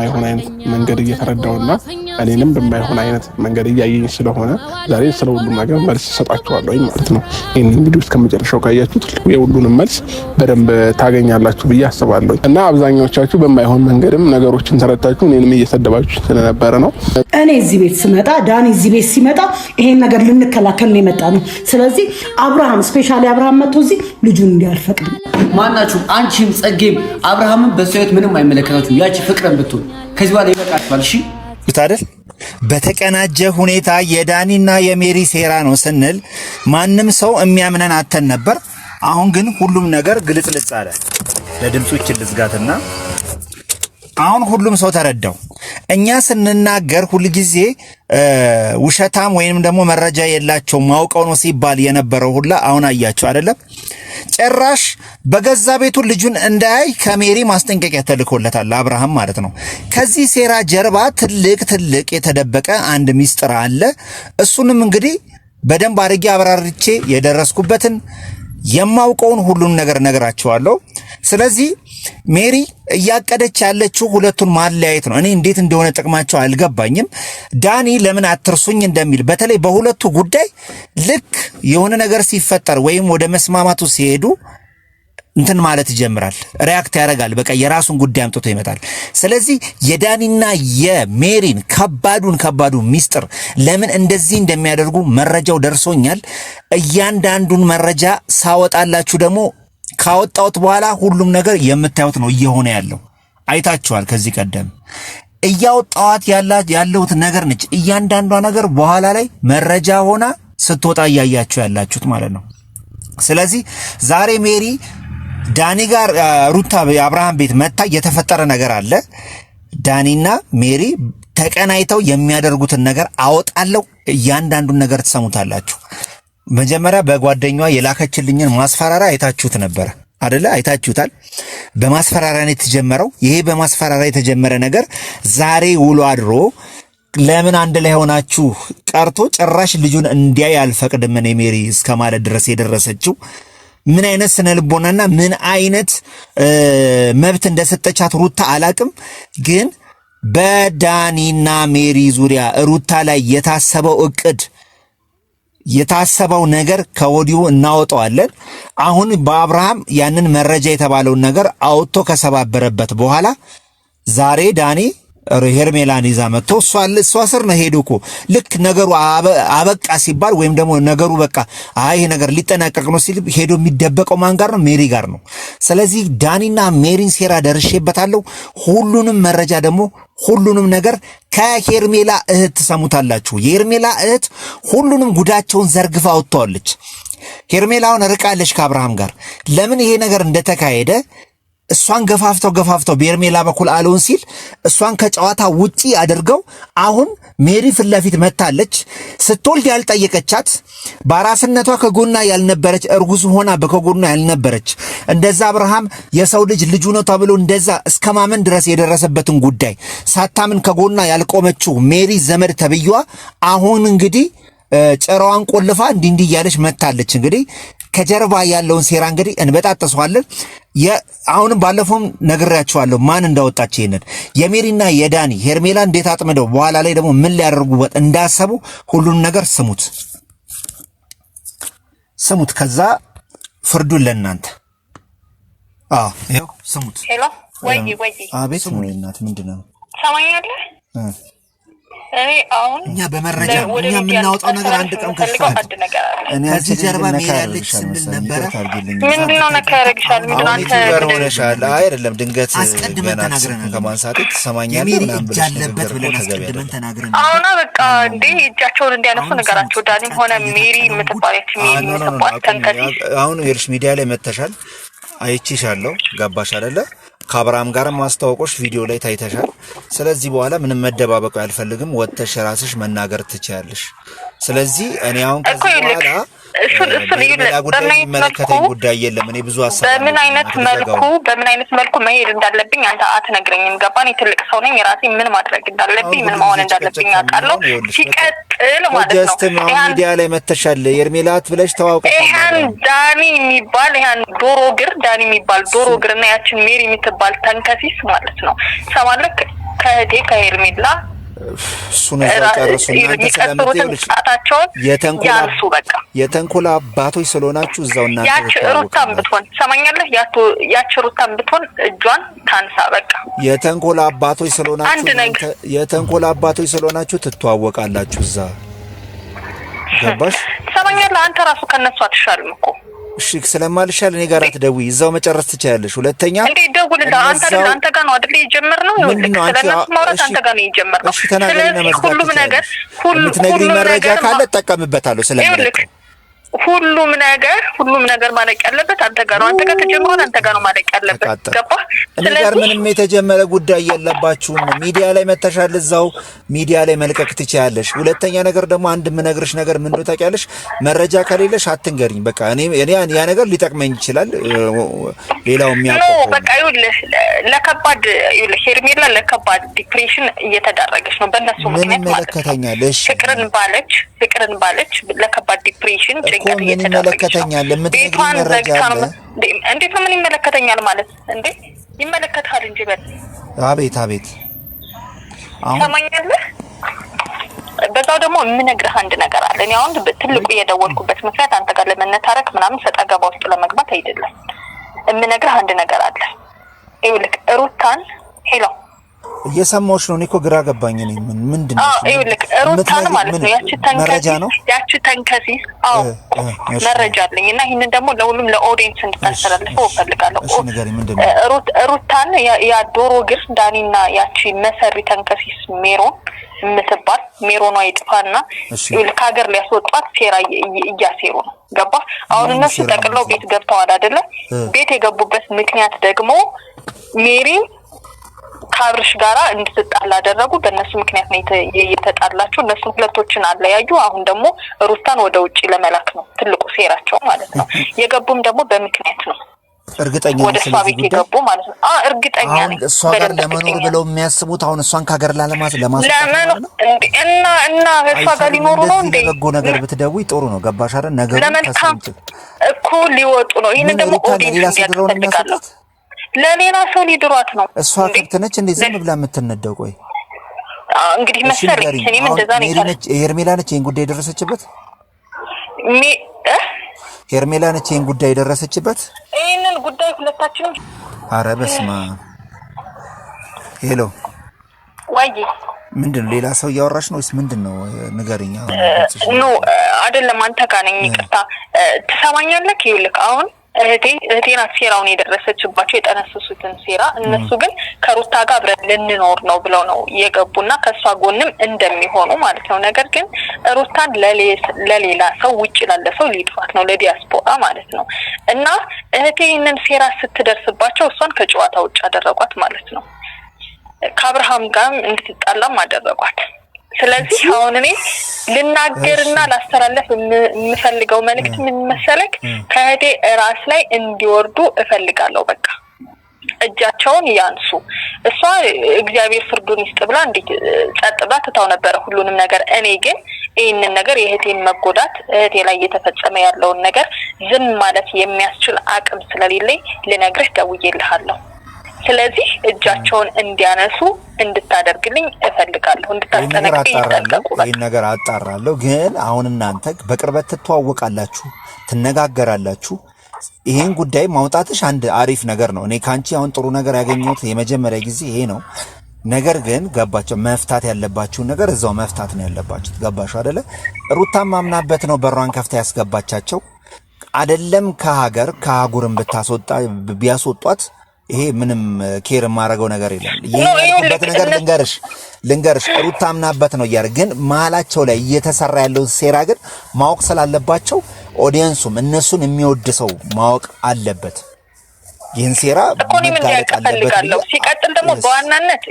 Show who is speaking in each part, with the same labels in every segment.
Speaker 1: አይሆን አይነት መንገድ እየተረዳውና እኔንም በማይሆን አይነት መንገድ እያየኝ ስለሆነ ዛሬ ስለ ሁሉም ነገር መልስ ሰጣችኋለሁ ማለት ነው። ይሄን ቪዲዮ እስከመጨረሻው ካያችሁት የሁሉንም መልስ በደንብ ታገኛላችሁ ብዬ አስባለሁ እና አብዛኛዎቻችሁ በማይሆን መንገድም ነገሮችን ተረድታችሁ እኔንም እየሰደባችሁ ስለነበረ ነው።
Speaker 2: እኔ እዚህ ቤት ስመጣ ዳኒ እዚህ ቤት ሲመጣ ይሄን ነገር ልንከላከል ነው የመጣ ነው። ስለዚህ አብርሃም ስፔሻሊ አብርሃም መጥቶ እዚህ ልጁን እንዲያልፈቅድ
Speaker 3: ማናችሁ አንቺም ጸጌም አብርሃምን በሰውት ምንም አይመለከታችሁም። ያቺ ፍቅርን ብትሆን ከዚህ በኋላ ይበቃችኋል። እሺ
Speaker 4: አይደል? በተቀናጀ ሁኔታ የዳኒና የሜሪ ሴራ ነው ስንል ማንም ሰው የሚያምነን አተን ነበር። አሁን ግን ሁሉም ነገር ግልጽልጽ አለ። ለድምጾች ልዝጋትና አሁን ሁሉም ሰው ተረዳው። እኛ ስንናገር ሁልጊዜ ውሸታም ወይንም ደግሞ መረጃ የላቸው ማውቀው ነው ሲባል የነበረው ሁላ አሁን አያቸው አይደለም። ጭራሽ በገዛ ቤቱ ልጁን እንዳያይ ከሜሪ ማስጠንቀቂያ ተልኮለታል አብርሃም ማለት ነው። ከዚህ ሴራ ጀርባ ትልቅ የተደበቀ አንድ ሚስጥር አለ። እሱንም እንግዲህ በደንብ አድርጌ አብራርቼ የደረስኩበትን የማውቀውን ሁሉን ነገር ነግራቸዋለሁ። ስለዚህ ሜሪ እያቀደች ያለችው ሁለቱን ማለያየት ነው። እኔ እንዴት እንደሆነ ጥቅማቸው አልገባኝም። ዳኒ ለምን አትርሱኝ እንደሚል በተለይ በሁለቱ ጉዳይ ልክ የሆነ ነገር ሲፈጠር ወይም ወደ መስማማቱ ሲሄዱ እንትን ማለት ይጀምራል፣ ሪያክት ያደርጋል። በቃ የራሱን ጉዳይ አምጥቶ ይመጣል። ስለዚህ የዳኒና የሜሪን ከባዱን ሚስጥር ለምን እንደዚህ እንደሚያደርጉ መረጃው ደርሶኛል። እያንዳንዱን መረጃ ሳወጣላችሁ ደግሞ ካወጣሁት በኋላ ሁሉም ነገር የምታዩት ነው እየሆነ ያለው። አይታችኋል። ከዚህ ቀደም እያወጣኋት ያለሁት ነገር ነች። እያንዳንዷ ነገር በኋላ ላይ መረጃ ሆና ስትወጣ እያያችሁ ያላችሁት ማለት ነው። ስለዚህ ዛሬ ሜሪ ዳኒ ጋር ሩታ የአብርሃም ቤት መታ የተፈጠረ ነገር አለ። ዳኒና ሜሪ ተቀናይተው የሚያደርጉትን ነገር አወጣለሁ። እያንዳንዱን ነገር ትሰሙታላችሁ። መጀመሪያ በጓደኛዋ የላከችልኝን ማስፈራሪያ አይታችሁት ነበር አይደለ? አይታችሁታል። በማስፈራሪያ ነው የተጀመረው። ይሄ በማስፈራሪያ የተጀመረ ነገር ዛሬ ውሎ አድሮ ለምን አንድ ላይ ሆናችሁ ቀርቶ ጭራሽ ልጁን እንዲያይ አልፈቅድም እኔ ሜሪ እስከ ማለት ድረስ የደረሰችው ምን አይነት ስነ ልቦናና ምን አይነት መብት እንደሰጠቻት ሩታ አላቅም። ግን በዳኒና ሜሪ ዙሪያ ሩታ ላይ የታሰበው እቅድ የታሰበው ነገር ከወዲሁ እናወጣዋለን። አሁን በአብርሃም ያንን መረጃ የተባለውን ነገር አውጥቶ ከሰባበረበት በኋላ ዛሬ ዳኒ ሄርሜላን ይዛ መጥቶ እሷ ስር ነው ሄዶ እኮ ልክ ነገሩ አበቃ ሲባል ወይም ደግሞ ነገሩ በቃ ይሄ ነገር ሊጠናቀቅ ነው ሲል ሄዶ የሚደበቀው ማን ጋር ነው? ሜሪ ጋር ነው። ስለዚህ ዳኒና ሜሪን ሴራ ደርሼበታለሁ። ሁሉንም መረጃ ደግሞ ሁሉንም ነገር ከሄርሜላ እህት ትሰሙታላችሁ። የሄርሜላ እህት ሁሉንም ጉዳቸውን ዘርግፋ ወጥተዋለች። ሄርሜላውን ርቃለች ከአብርሃም ጋር። ለምን ይሄ ነገር እንደተካሄደ እሷን ገፋፍተው በሄርሜላ በኩል አለውን ሲል እሷን ከጨዋታ ውጪ አድርገው አሁን ሜሪ ፊት ለፊት መታለች። ስትወልድ ያልጠየቀቻት በአራስነቷ ከጎና ያልነበረች እርጉዝ ሆና ከጎና ያልነበረች እንደዛ አብርሃም የሰው ልጁ ነው ተብሎ እንደዛ እስከማመን ድረስ የደረሰበትን ጉዳይ ሳታምን ከጎና ያልቆመችው ሜሪ ዘመድ ተብዬዋ አሁን እንግዲህ ጭራዋን ቆልፋ እንዲህ እያለች መታለች። እንግዲህ ከጀርባ ያለውን ሴራ እንግዲህ እንበጣጥሰዋለን። አሁንም ባለፈውም ነግሬያችኋለሁ ማን እንዳወጣች ይሄንን የሜሪና የዳኒ ሄርሜላ እንዴት አጥምደው በኋላ ላይ ደግሞ ምን ሊያደርጉበት እንዳሰቡ ሁሉን ነገር ስሙት። ከዛ ፍርዱን ለእናንተ ይኸው ስሙት።
Speaker 5: ሄሎ ወይ
Speaker 4: አቤት ነው እናት ምንድነው
Speaker 5: ሰማኛለህ? እኔ አሁን
Speaker 4: እኛ በመረጃ እኛ የምናወጣው ነገር አንድ ቀን ከፋት እኔ እዚህ ጀርባ ሜሪ ያለች ስንል ነበር።
Speaker 5: ምንድነው ነካረግሻል? ምንድነው አንተ
Speaker 4: ወረሻል? አይደለም ድንገት አስቀድመን ተናግረናል። ከማንሳት ትሰማኛለህ ምናምን ብለሽ ያለበት ብለን አስቀድመን ተናግረናል።
Speaker 5: አሁን በቃ እንዴ እጃቸውን እንዲያነሱ ነገራቸው። ዳኒም ሆነ ሜሪ የምትባለች ተንከሲ
Speaker 4: አሁን የርሽ ሚዲያ ላይ መተሻል አይቼሻለሁ። ገባሽ አይደለ? ከአብርሃም ጋር ማስተዋወቆሽ ቪዲዮ ላይ ታይተሻል። ስለዚህ በኋላ ምንም መደባበቅ አልፈልግም። ወጥተሽ ራስሽ መናገር ትችያለሽ። ስለዚህ እኔ አሁን ከዚህ በኋላ
Speaker 5: እሱን
Speaker 4: የሚመለከተኝ ጉዳይ የለም። እኔ ብዙ ሀሳብ
Speaker 5: በምን አይነት መልኩ መሄድ እንዳለብኝ አንተ አትነግረኝም። ገባኝ? ትልቅ ሰው ነኝ። ራሴ ምን ማድረግ እንዳለብኝ ምን መሆን እንዳለብኝ አውቃለሁ። ሲቀጥል ማለት ነው
Speaker 4: ያን ሚዲያ ላይ መተሻል የርሜላት ብለሽ ተዋውቀሽ
Speaker 5: ይሄን ዳኒ የሚባል ይሄን ዶሮ ግር እና ያችን ሜሪ የምትባል ተንከሲስ ማለት ነው ሰማለክ ከእህቴ ከሄርሜላ
Speaker 4: እሱን ጨርሱና አንተ ስለምትይልሽ
Speaker 5: ያንሱ በቃ
Speaker 4: የተንኮል አባቶች ስለሆናችሁ እዛው እናንተ
Speaker 5: ያቺ ሩታም ብትሆን ሰማኛለህ ያቺ ሩታም ብትሆን እጇን ታንሳ በቃ
Speaker 4: የተንኮል አባቶች ስለሆናችሁ ትተዋወቃላችሁ እዛ ገባሽ
Speaker 5: ሰማኛለህ አንተ ራሱ ከነሱ አትሻልም እኮ
Speaker 4: እሺ ስለማልሻል እኔ ጋር አትደውይ እዛው መጨረስ ትችያለሽ ሁለተኛ
Speaker 5: እንዴ ደውልልህ አንተ ጋር ነው አይደል የጀመርነው ስለነሱ ማውራት አንተ ጋር ነው የጀመርነው
Speaker 4: እሺ ተናገሪና
Speaker 5: ሁሉም
Speaker 4: መረጃ ካለ ተጠቀምበታለሁ ስለዚህ
Speaker 5: ሁሉም ነገር ማለቅ ያለበት አንተ ጋር ነው አንተ ጋር ተጀምሯል አንተ ጋር ነው ማለቅ ያለበት ገባ
Speaker 4: እኔ ጋር ምንም የተጀመረ ጉዳይ የለባችሁም ሚዲያ ላይ መተሻል እዛው ሚዲያ ላይ መልቀቅ ትችያለሽ ሁለተኛ ነገር ደግሞ አንድ ምነግርሽ ነገር ምን ነው ታውቂያለሽ መረጃ ከሌለሽ አትንገሪኝ በቃ እኔ ያ ነገር ሊጠቅመኝ ይችላል ሌላው የሚያውቀው
Speaker 5: በቃ ይኸውልህ ሄርሜላ ለከባድ ዲፕሬሽን እየተዳረገች ነው በእነሱ ምክንያት ማለት ነው ፍቅርን ባለች ለከባድ ዲፕሬሽን
Speaker 4: ምን ይመለከተኛል ለምትነግሪኝ መረጃ አለ
Speaker 5: እንዴት ነው ምን ይመለከተኛል ማለት እንዴ ይመለከታል እንጂ በል
Speaker 4: አቤት አሁን
Speaker 5: ሰማኛለህ በዛው ደግሞ የምነግርህ አንድ ነገር አለ እኔ አሁን ትልቁ የደወልኩበት ምክንያት አንተ ጋር ለመነታረክ ምናምን ሰጣገባ ውስጥ ለመግባት አይደለም የምነግርህ አንድ ነገር አለ ይኸውልህ ሩታን ሄሎ
Speaker 4: እየሰማሁሽ ነው እኔ እኮ ግራ ገባኝ እኔ ምንድነው
Speaker 5: ይኸውልህ ሩታን ማለት ነው ያቺ ተንከሲስ መረጃ አለኝ እና ይሄንን ደግሞ ለሁሉም ለኦዲየንስ እንድታስተላልፈው እፈልጋለሁ
Speaker 4: እሺ ንገሪኝ ምንድነው
Speaker 5: ሩታን ያ ዶሮ ግር ዳኒና ያቺ መሰሪ ተንከሲስ የምትባል ሜሮኗ ይጥፋና ይኸውልህ ከሀገር ሊያስወጣት ሴራ እያሴሩ ነው ገባ አሁን እነሱ ጠቅለው ቤት ገብተዋል አይደለ ቤት የገቡበት ምክንያት ደግሞ ሜሪ ካብርሽ ጋራ እንድትጣላ አደረጉ በእነሱ ምክንያት ነው የተጣላችሁ እነሱ ሁለቶችን አለያዩ አሁን ደግሞ ሩታን ወደ ውጪ ለመላክ ነው ትልቁ ሴራቸው ማለት ነው የገቡም ደግሞ በምክንያት ነው
Speaker 4: እርግጠኛ
Speaker 5: ነኝ ወደ ሷ ቤት የገቡ ማለት ነው እርግጠኛ ነኝ
Speaker 4: እሷ ጋር ለመኖር ብለው የሚያስቡት አሁን እሷን ከሀገር ለማስወጣት
Speaker 5: እና እሷ ጋር ሊኖሩ ነው እንዴ
Speaker 4: በጎ ነገር ብትደውይ ጥሩ ነው ገባሽ አይደል ነገሩ
Speaker 5: ተሰምቶ እኮ ሊወጡ ነው ይሄን ደግሞ ኦዲየንስ ያስፈልጋል ለሌላ ሰው ሊድሯት ነው
Speaker 4: እሷ ከብት ነች እንዴ ዝም ብላ የምትነደው ቆይ
Speaker 5: እንግዲህ መሰለኝ እኔም እንደዛ ነኝ
Speaker 4: ሄርሜላ ነች ይሄን ጉዳይ ደረሰችበት ሄርሜላ ነች ይሄን ጉዳይ ደረሰችበት
Speaker 5: ይሄንን ጉዳይ ሁለታችንም
Speaker 4: አረ በስማ ሄሎ
Speaker 5: ወይ
Speaker 4: ምንድነው ሌላ ሰው ያወራሽ ነው ወይስ ምንድነው ንገሪኝ
Speaker 5: ኖ አይደለም አንተ ጋር ነኝ ይቅርታ ትሰማኛለህ ይልክ አሁን እህቴና ሴራውን የደረሰችባቸው የጠነሰሱትን ሴራ እነሱ ግን ከሩታ ጋር አብረን ልንኖር ነው ብለው ነው የገቡና ከሷ ጎንም እንደሚሆኑ ማለት ነው ነገር ግን ሩታን ለሌላ ሰው ውጪ ላለ ሰው ሊጥፋት ነው ለዲያስፖራ ማለት ነው እና እህቴንን ሴራ ስትደርስባቸው እሷን ከጨዋታ ውጭ አደረጓት ማለት ነው ከአብርሃም ጋር እንድትጣላም አደረጓት ስለዚህ አሁን እኔ ልናገርና ላስተላልፍ የምፈልገው መልእክት ምን መሰለክ ከህዴ ራስ ላይ እንዲወርዱ እፈልጋለሁ በቃ እጃቸውን ያንሱ እሷ እግዚአብሔር ፍርዱን ይስጥ ብላ እንዴ ጸጥባ ተታው ነበር ሁሉንም ነገር እኔ ግን ይሄንን ነገር የህቴን መጎዳት እህቴ ላይ እየተፈጸመ ያለውን ነገር ዝም ማለት የሚያስችል አቅም ስለሌለኝ ልነግርህ ደውዬልሃለሁ ስለዚህ እጃቸውን እንዲያነሱ እንድታደርግልኝ እፈልጋለሁ እንድታስጠነቅቀኝ
Speaker 4: ይሄን ነገር አጣራለሁ ግን አሁን እናንተ በቅርበት ትተዋወቃላችሁ ትነጋገራላችሁ ይሄን ጉዳይ ማውጣትሽ አንድ አሪፍ ነገር ነው እኔ ካንቺ አሁን ጥሩ ነገር ያገኘሁት የመጀመሪያ ጊዜ ይሄ ነው ነገር ግን ገባቸው መፍታት ያለባችሁ ነገር እዛው መፍታት ነው ያለባችሁ ገባሽ አይደለ ሩታም ማምናበት ነው በሯን ከፍታ ያስገባቻቸው አይደለም ከሀገር ከአጉርም ብታስወጣ ቢያስወጧት ይሄ ምንም ኬር ማረገው ነገር የለም ይሄበት ነገር ልንገርሽ ሩታምናበት ነው ያር ግን ማላቸው ላይ እየተሰራ ያለው ሴራ ግን ማወቅ ስላለባቸው ኦዲየንሱም እነሱን የሚወድ ሰው ማወቅ አለበት ይህን ሴራ
Speaker 5: እፈልጋለሁ ሲቀጥል ደግሞ በዋናነት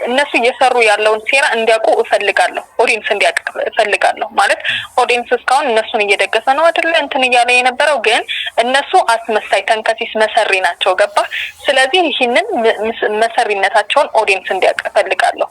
Speaker 5: እነሱ እየሰሩ ያለውን ሴራ እንዲያውቁ እፈልጋለሁ ኦዲየንስ እንዲያውቅ እፈልጋለሁ ማለት ኦዲየንስ እስካሁን እነሱን እየደገፈ ነው አይደል እንትን እያለ የነበረው ግን እነሱ አስመሳይ ተንከሲስ መሰሪ ናቸው ገባ ስለዚህ ይህንን መሰሪነታቸውን ኦዲየንስ እንዲያውቅ እፈልጋለሁ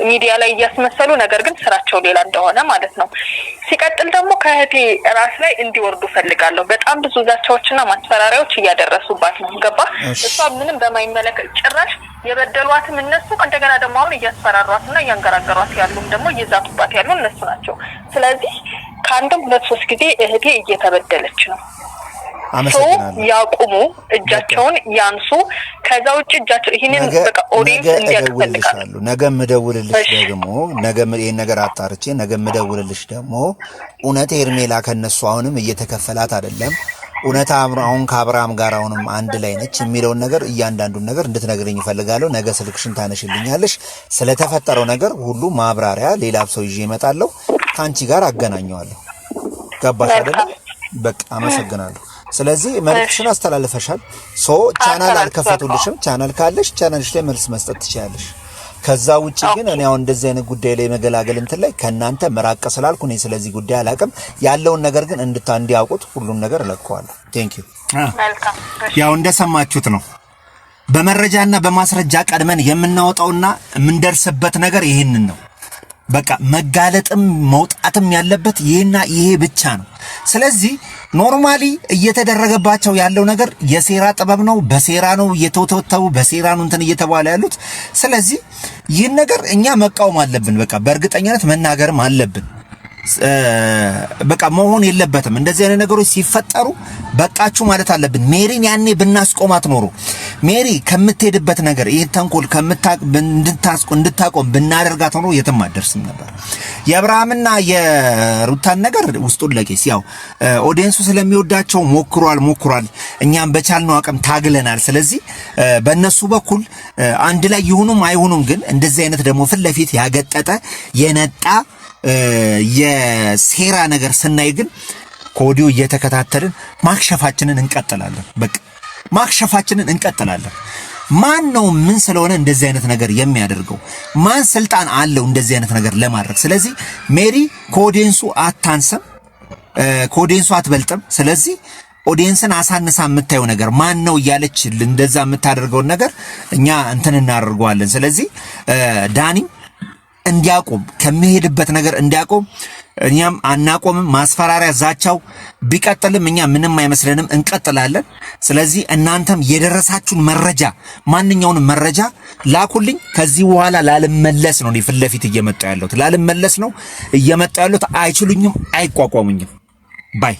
Speaker 5: ሚዲያ ላይ እያስመሰሉ ነገር ግን ስራቸው ሌላ እንደሆነ ማለት ነው ሲቀጥል ደግሞ ከህቴ ራስ ላይ እንዲወርዱ እፈልጋለሁ በጣም ብዙ ዛቻዎችና ማስፈራሪያዎች እያደረሱባት ነው ገባ እሷ ምንም በማይመለከት ጭራሽ የበደሏትም እነሱ እንደገና ደግሞ አሁን እያስፈራሯትና እያንገራገሯት ያሉም ደግሞ እየዛቱባት ያሉ እነሱ ናቸው። ስለዚህ ከአንድም 2-3 ጊዜ እህቴ እየተበደለች ነው።
Speaker 4: አመሰግናለሁ።
Speaker 5: ያቁሙ፣ እጃቸውን ያንሱ። ከዛ ውጭ እጃቸው ይሄንን በቃ ኦዲየንስ እንዲያቀፈልቃሉ።
Speaker 4: ነገ ምደውልልሽ ደግሞ ነገ ይሄን ነገር አጣርቼ ነገ ምደውልልሽ ደግሞ እውነት ሄርሜላ ከነሱ አሁንም እየተከፈላት አይደለም እውነት አሁን ከአብርሃም ጋር አሁንም አንድ ላይ ነች የሚለውን ነገር እያንዳንዱን ነገር እንድትነግረኝ እፈልጋለሁ። ነገ ስልክሽን ታነሽልኛለሽ። ስለተፈጠረው ነገር ሁሉ ማብራሪያ ሌላ ሰው ይዤ እመጣለሁ። ካንቺ ጋር አገናኘዋለሁ። ገባሽ አይደል? በቃ አመሰግናለሁ። ስለዚህ መልክሽን አስተላልፈሻል። ቻናል አልከፈቱልሽም። ቻናል ካለሽ ቻናልሽ ላይ መልስ መስጠት ትችያለሽ። ከዛ ውጪ ግን እኔ አሁን እንደዚህ አይነት ጉዳይ ላይ መገላገል እንትን ላይ ከናንተ መራቀ ስላልኩ እኔ ስለዚህ ጉዳይ አላውቅም። ያለውን ነገር ግን እንዲያውቁት ሁሉን ነገር እለቀዋለሁ። ቴንክ ዩ። ያው እንደሰማችሁት ነው። በመረጃና በማስረጃ ቀድመን የምናወጣውና የምንደርስበት ነገር ይሄንን ነው። በቃ መጋለጥም መውጣትም ያለበት ይሄና ይሄ ብቻ ነው። ስለዚህ ኖርማሊ እየተደረገባቸው ያለው ነገር የሴራ ጥበብ ነው። በሴራ ነው እየተወተወተው በሴራ ነው እንትን እየተባለ ያሉት። ስለዚህ ይህን ነገር እኛ መቃወም አለብን። በቃ በእርግጠኛነት መናገርም አለብን። በቃ መሆን የለበትም። እንደዚህ አይነት ነገሮች ሲፈጠሩ በቃችሁ ማለት አለብን። ሜሪን ያኔ ብናስቆማት ኖሮ ሜሪ ከምትሄድበት ነገር ይሄን ተንኮል እንድታቆም ብናደርጋት ኖሮ የትም አደርስም ነበር። የአብርሃምና የሩታን ነገር ውስጡን ለቄስ ያው ኦዲየንሱ ስለሚወዳቸው ሞክሯል። እኛም በቻልነው አቅም ታግለናል። ስለዚህ በእነሱ በኩል አንድ ላይ ይሁኑም አይሁኑም ግን እንደዚህ አይነት ደግሞ ፊት ለፊት ያገጠጠ የነጣ የሴራ ነገር ስናይ ግን ከወዲሁ እየተከታተልን ማክሸፋችንን እንቀጥላለን። በቃ ማክሸፋችንን እንቀጥላለን። ማን ነው ምን ስለሆነ እንደዚህ አይነት ነገር የሚያደርገው? ማን ስልጣን አለው እንደዚህ አይነት ነገር ለማድረግ? ስለዚህ ሜሪ ከኦዲየንሱ አታንስም፣ ከኦዲየንሱ አትበልጥም። ስለዚህ ኦዲየንስን አሳንሳ የምታየው ነገር ማን ነው እያለች እንደዛ የምታደርገውን ነገር እኛ እንትን እናደርገዋለን። ስለዚህ ዳኒ እንዲያቆም ከመሄድበት ነገር እንዲያቆም እኛም አናቆምም። ማስፈራሪያ ዛቻው ቢቀጥልም እኛ ምንም አይመስለንም፣ እንቀጥላለን። ስለዚህ እናንተም የደረሳችሁን መረጃ ማንኛውንም መረጃ ላኩልኝ። ከዚህ በኋላ ላልመለስ ነው ፊት ለፊት እየመጣ ያለሁት ላልመለስ ነው እየመጣ ያለሁት። አይችሉኝም፣ አይቋቋሙኝም ባይ